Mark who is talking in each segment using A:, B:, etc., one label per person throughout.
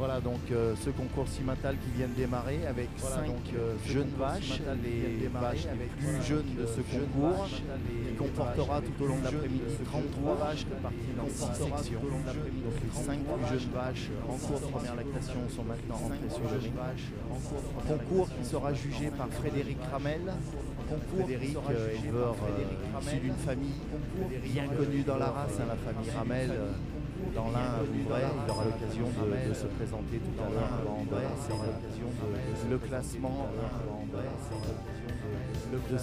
A: Voilà donc ce concours cimental qui vient de démarrer avec 5 jeunes vaches, les vaches les plus jeunes de ce concours, qui comportera tout au long de l'après-midi 33 vaches réparties dans 6 sections. Donc les 5 plus jeunes vaches en cours de première lactation sont maintenant rentrées sur le ring. Concours qui sera jugé par Frédéric Ramel. Frédéric, éleveur issu d'une famille bien connue dans la race, la famille Ramel. Dans l'un à Vouvray, il aura l'occasion de se présenter tout à l'heure avant le classement de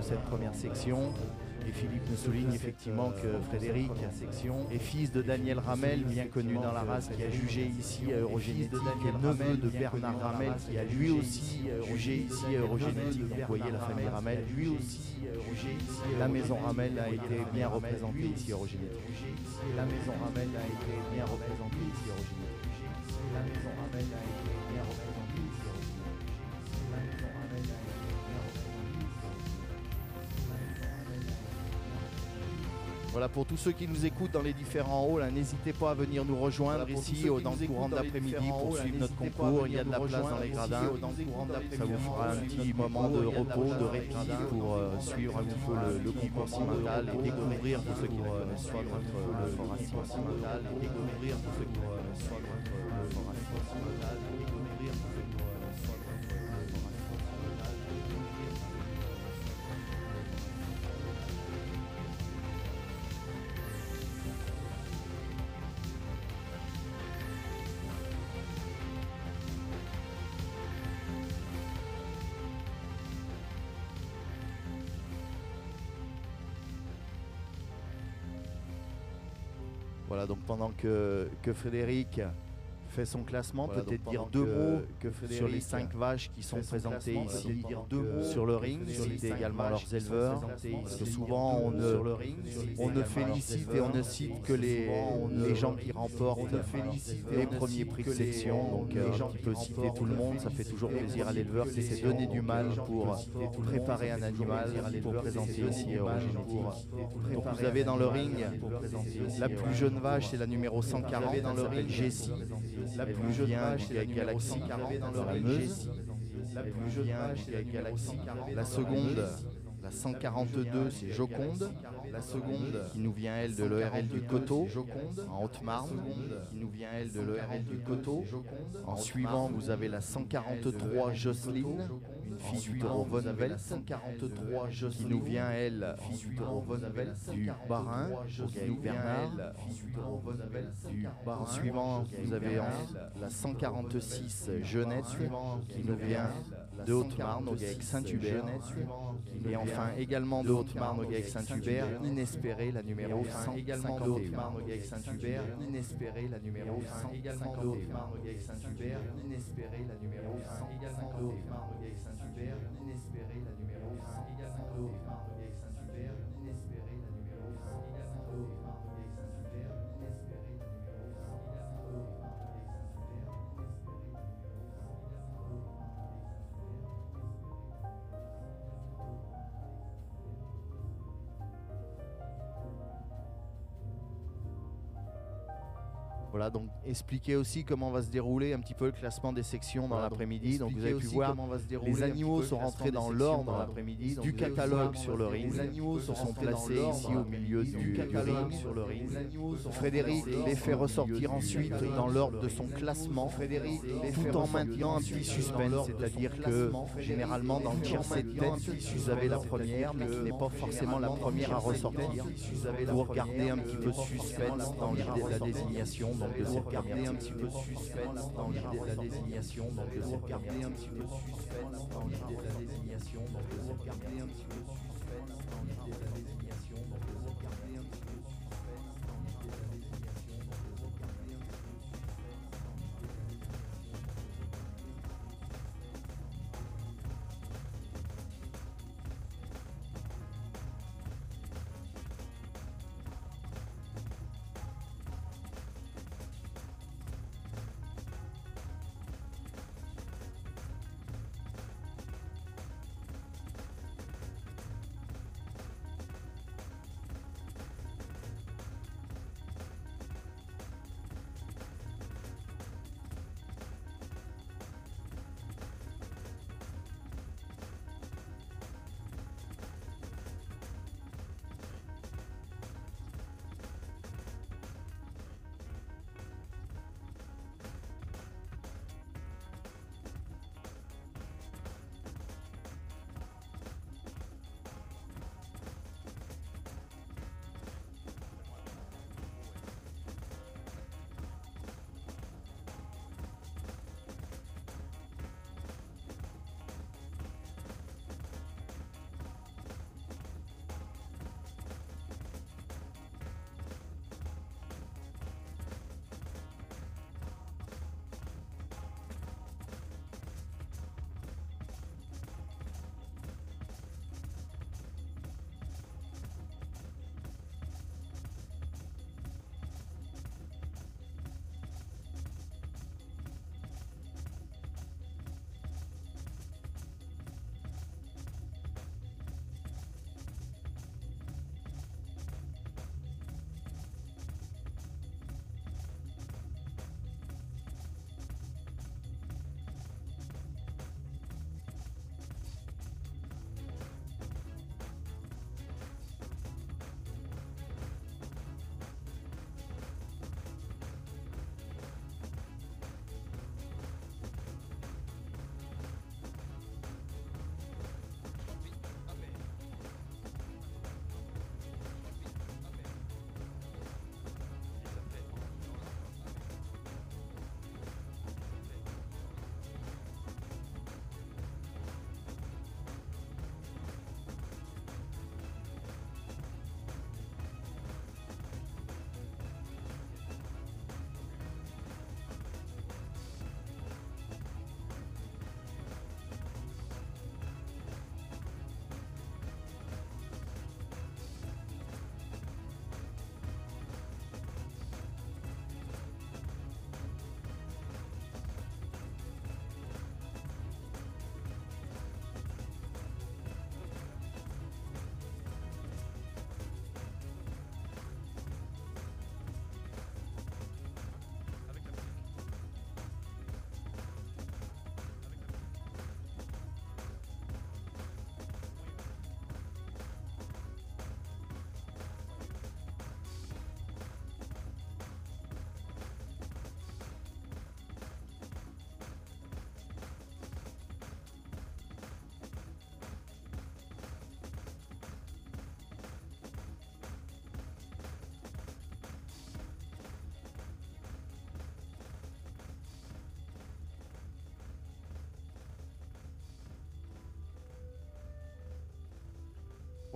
A: cette première section. Et Philippe nous souligne effectivement que Frédéric est fils de Daniel Ramel, bien connu dans la race, qui a jugé ici à Eurogénétique, et neveu de Bernard Ramel, qui a lui aussi jugé ici à Eurogénétique. Donc vous voyez la famille Ramel, lui aussi jugé ici. La maison Ramel a été bien représentée ici à Eurogénétique. La maison Ramel a été bien représentée ici à Eurogénétique. La maison Ramel a été bien représentée ici à Eurogénétique. La maison Ramel a été bien représentée ici. Voilà, pour tous ceux qui nous écoutent dans les différents halls, n'hésitez pas à venir nous rejoindre ici dans le courant de l'après-midi pour suivre notre concours. Il y a de la place dans les gradins. Ça vous fera un petit moment de repos, de répit pour suivre un petit peu le concours cimental et découvrir pour ceux qui ne connaissent pas notre concours cimental et découvrir pour ceux qui ne connaissent pas notre concours cimental et découvrir pour ceux qui ne connaissent pas notre Voilà, donc pendant que Frédéric fait son classement, voilà, peut-être dire deux mots sur les 5 vaches qui sont présentées ici sur le ring, citer également leurs éleveurs, parce que souvent on ne félicite et on ne cite que les gens qui remportent les premiers prix de section, donc un petit peu citer tout le monde, ça fait toujours plaisir à l'éleveur qui s'est donné du mal pour préparer un animal, pour présenter ici à Eurogénétique. Donc vous avez dans le ring la plus jeune vache, c'est la numéro 140, elle s'appelle Jessie. La plus jeune vache, c'est la Galaxie dans la Meuse. La plus jeune vache, c'est la Galaxie. La seconde, la 142, c'est Joconde. La seconde, qui nous vient, elle, de l'ERL du Coteau, en Haute-Marne, qui nous vient, elle, de l'ERL du Coteau. En suivant, vous avez la 143 Jocelyne, une fille du taureau Von Velt, qui nous vient, elle, du Bas-Rhin, qui nous vient, elle, du Bas-Rhin. En suivant, vous avez la 146 Jeunette, qui nous vient de Haute-Marne, au GAEC Saint-Hubert. Et enfin, également de Haute-Marne, au GAEC Saint-Hubert, Inespéré, la numéro 151. Également de Haute-Marne, au GAEC Saint-Hubert, Inespéré, la numéro 151. Également de Haute-Marne, au GAEC Saint-Hubert, Inespéré, la numéro 100. Également de Haute-Marne, au GAEC Saint-Hubert, Inespéré, la numéro 100. Également de Haute-Marne, au GAEC Saint-Hubert, Inespéré, la numéro 100. Également de Haute-Marne, au GAEC Saint-Hubert, Inespéré, la numéro 100. Également de Haute-Marne, au GAEC Saint-Hubert, Inespéré, la numéro 100. Voilà, donc expliquer aussi comment va se dérouler un petit peu le classement des sections dans l'après-midi. Donc vous avez pu voir, les animaux sont rentrés dans l'ordre du catalogue sur le ring. Les animaux se sont placés ici au milieu du ring. Frédéric les fait ressortir ensuite dans l'ordre de son classement, tout en maintenant un petit suspense, c'est-à-dire que généralement dans le tiercé de tête, vous avez la première, mais qui n'est pas forcément la première à ressortir. Pour garder un petit peu de suspense dans la désignation. Donc de cette première un petit peu de suspense dans l'idée de la désignation, donc de cette garder un petit peu de suspense dans l'idée de la désignation, donc de cette garder un petit peu de suspense dans l'idée de la désignation, donc de cette garder un petit peu de suspense dans l'idée de la désignation, donc de cette garder un petit peu de suspense dans l'idée de la désignation.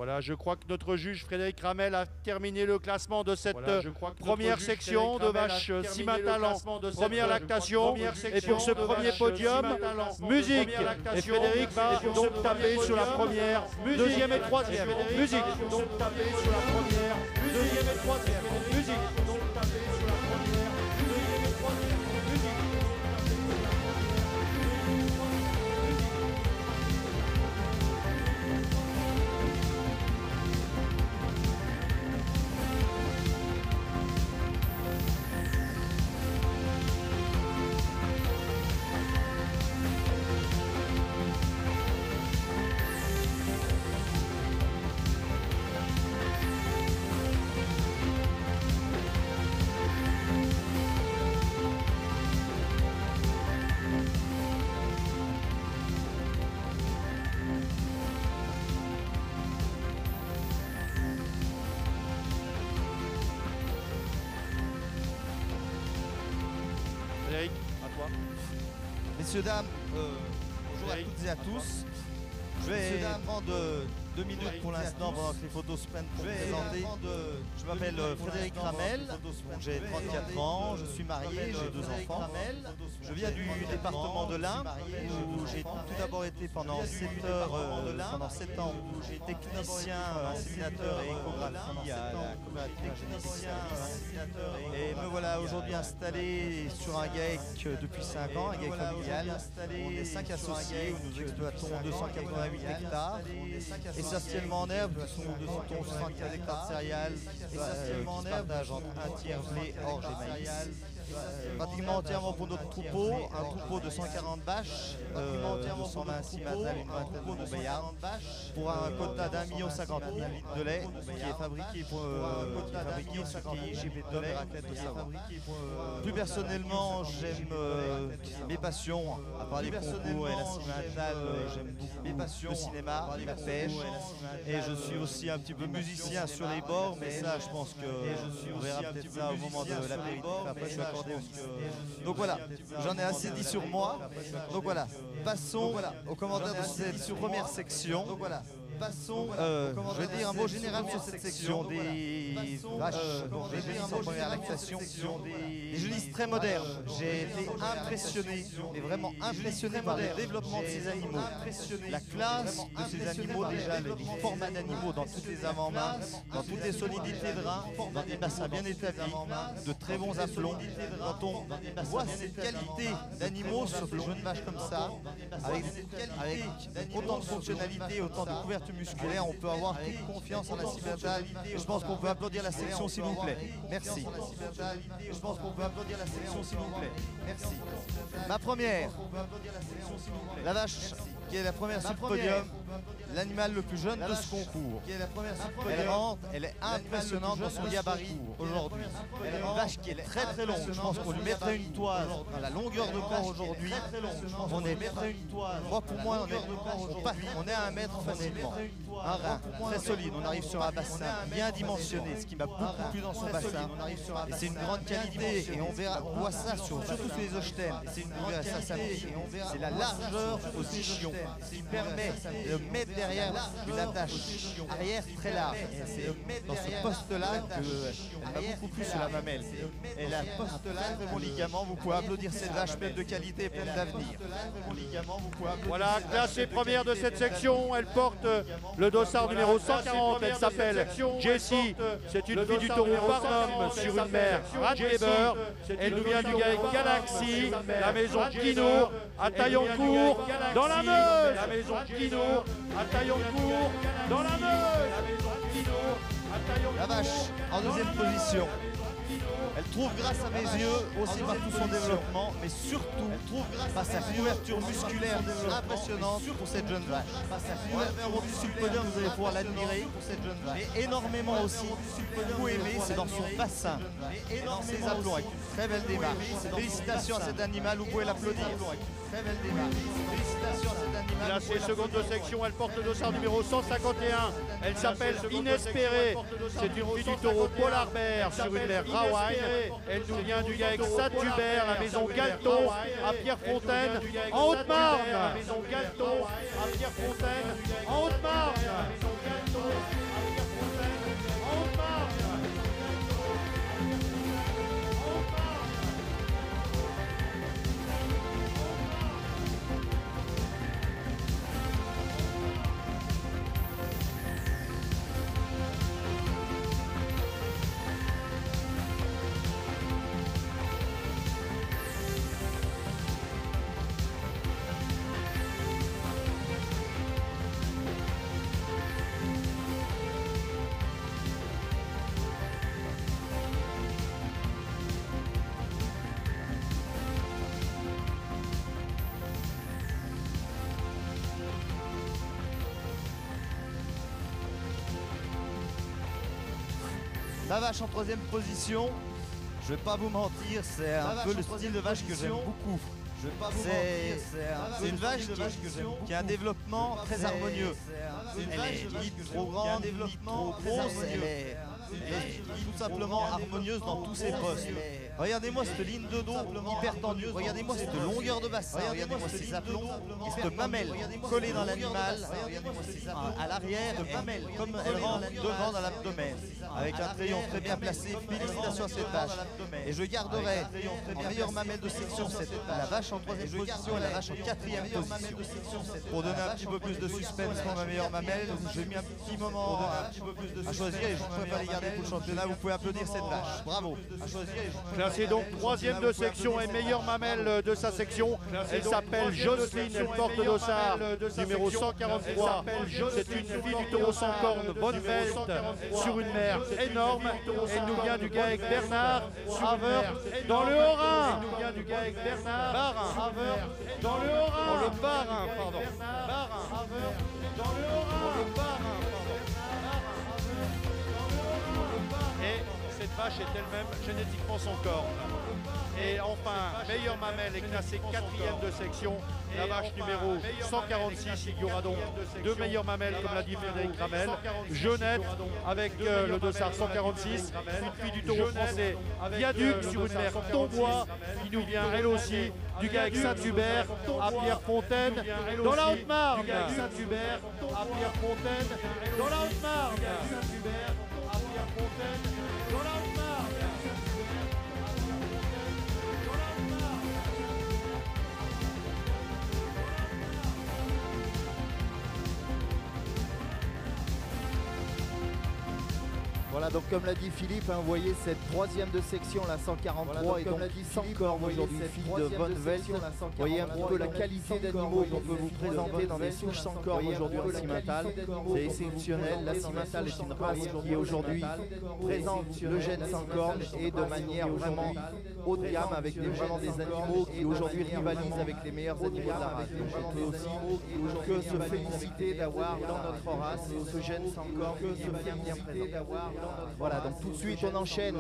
B: Voilà, je crois que notre juge Frédéric Ramel a terminé le classement de cette première section de vaches 6 mâts talent, première lactation. Et pour ce premier podium, musique. Et Frédéric va donc taper sur la première, deuxième et troisième. Musique. Donc taper sur la première, deuxième et troisième. Musique. Donc taper sur la première, deuxième et troisième. Musique. Frédéric, à toi.
A: Messieurs, dames, bonjour à toutes et à tous. Je vais prendre 2 minutes pour l'instant pendant que les photos se prennent pour présenter. Je m'appelle Frédéric Ramel, j'ai 34 ans, je suis marié, j'ai 2 enfants. Je viens du département de l'Ain où j'ai tout d'abord été pendant 7 ans technicien, inséminateur et échographie à la coopérative et me voilà aujourd'hui installé sur un GAEC depuis 5 ans, un GAEC familial. On est 5 associés où nous exploitons 288 hectares. Essentiellement en herbe, ce sont 275 hectares de céréales qui se partagent entre un tiers blé, orge et maïs. Pratiquement entièrement pour notre troupeau, un troupeau de 140 vaches, 226 matales et une vingtaine de béards, pour un quota d'1,50 million litres de lait qui est fabriqué sur IGP de lait raclette de Savoie. Plus personnellement, j'aime mes passions, à part les concours et la cinématale, j'aime beaucoup le cinéma, la pêche, et je suis aussi un petit peu musicien sur les bords, mais ça je pense que on verra peut-être ça au moment de l'apéritif. Après, je suis accordé. Donc voilà, j'en ai assez dit sur moi. Donc voilà, passons au commentaire de cette première section. Donc voilà. Je vais dire un mot général sur cette section des vaches, des génisses en première lactation, des génisses très modernes. J'ai été impressionné, mais vraiment impressionné par le développement de ces animaux. La classe de ces animaux déjà, les formats d'animaux dans toutes les avant-mains, dans toutes les solidités de reins, dans des bassins bien établis, de très bons aplombs. Quand on voit cette qualité d'animaux sur de jeunes vaches comme ça, avec autant de fonctionnalités, autant de couverture musculaire, on peut avoir toute confiance en la cimentale. Je pense qu'on peut applaudir la section s'il vous plaît. Merci. Je pense qu'on peut applaudir la section s'il vous plaît. Merci. Ma première, la vache qui est la première sur le podium, l'animal le plus jeune de ce concours. Elle rentre, elle est impressionnante dans son gabarit aujourd'hui. Elle est une vache qui est très très longue. Je pense qu'on lui mettrait une toise à la longueur de corps aujourd'hui. On est pour moi on est à 1 mètre facilement. Un rein très solide, on arrive sur un bassin bien dimensionné, ce qui m'a beaucoup plu dans son bassin. Et c'est une grande qualité et on voit ça surtout sur les Holstein. C'est la largeur au zichion qui permet de mettre derrière une attache arrière très large. C'est dans ce poste-là qu'elle m'a beaucoup plu sur la mamelle. Et la poste-là, très bon ligament, vous pouvez applaudir cette vache pleine de qualité et pleine d'avenir.
B: Voilà, classée première de cette section, elle porte le dossard numéro 140, elle s'appelle Jessie, c'est une fille du taureau Barnum sur une mère Radleber, elle nous vient du GAEC Galaxy, la maison Kino à Taillancourt dans la Meuse, la maison Kino à Taillancourt dans la Meuse,
A: la vache en deuxième position. Elle trouve grâce à mes yeux aussi par tout son développement, mais surtout par sa couverture musculaire impressionnante pour cette jeune vache. On va faire un rond sur le podium, vous allez pouvoir l'admirer pour cette jeune vache. Mais énormément aussi, beaucoup aimé, c'est dans son bassin, dans ses aplombs, avec une très belle démarche. Félicitations à cet animal, vous pouvez l'applaudir. Très belle démarche. Félicitations à cet animal.
B: Classée seconde de section, elle porte le dossard numéro 151. Elle s'appelle Inespérée. C'est une fille du taureau Paul Harbert sur une mère Rawhide. Elle nous vient du GAEC Saint-Hubert, la maison Galton à Pierrefontaine, en Haute-Marne. La maison Galton à Pierrefontaine, en Haute-Marne.
A: La vache en troisième position, je vais pas vous mentir, c'est un peu le style de vache que j'aime beaucoup. C'est une vache qui a un développement très harmonieux. C'est une vache ni trop grande, ni trop grosse, elle est tout simplement harmonieuse dans tous ses postes. Regardez-moi cette ligne de dos hyper tendue, regardez-moi cette longueur de bassin, regardez-moi ces aplombs et cette mamelle collée dans l'animal à l'arrière, comme elle rentre devant dans l'abdomen, avec un crayon très bien placé. Félicitations à cette vache. Et je garderai en meilleure mamelle de section la vache en troisième position et la vache en quatrième position. Pour donner un petit peu plus de suspense pour ma meilleure mamelle, j'ai mis un petit moment à choisir et je préfère les garder pour le championnat. Vous pouvez applaudir cette vache. Bravo.
B: Classée donc troisième de section et meilleure mamelle de sa section. Elle s'appelle Jocelyne, elle porte le dossard numéro 143. C'est une fille du taureau sans corne, Bonneveld, sur une mer énorme. Elle nous vient du GAEC Bernard, Haveur, dans le Haut-Rhin. Elle nous vient du GAEC Bernard, Bas-Rhin, Haveur, dans le Haut-Rhin. Dans le Bas-Rhin, pardon. Bas-Rhin, Haveur, dans le Haut-Rhin. Dans le Bas-Rhin, pardon. Et cette vache est elle-même génétiquement son corps. Et enfin, meilleure mamelle est classée quatrième de section, la vache numéro 146. Il y aura donc deux meilleures mamelles, comme l'a dit Frédéric Ramel. Jeunette avec le dossard 146, une fille du taureau français Viaduc sur une mer Tombois, qui nous vient elle aussi du GAEC Saint-Hubert à Pierrefontaine, dans la Haute-Marne. Du GAEC Saint-Hubert à Pierrefontaine, dans la Haute-Marne. Saint-Hubert à Pierrefontaine, dans la Haute-Marne.
A: Voilà, donc comme l'a dit Philippe, hein, vous voyez cette troisième de section, la 143, voilà, et donc sans corne aujourd'hui, fille de Bonneveld. Vous voyez un petit peu la qualité d'animaux qu'on peut vous présenter dans des souches sans corne aujourd'hui en Simmental. C'est exceptionnel. La Simmental est une race qui aujourd'hui présente le gène sans corne et de manière vraiment haut de gamme, avec vraiment des animaux qui aujourd'hui rivalisent avec les meilleurs animaux de la race. Donc on peut aussi que se féliciter d'avoir dans notre race ce gène sans corne qui est bien présent. Voilà, donc tout de suite on enchaîne.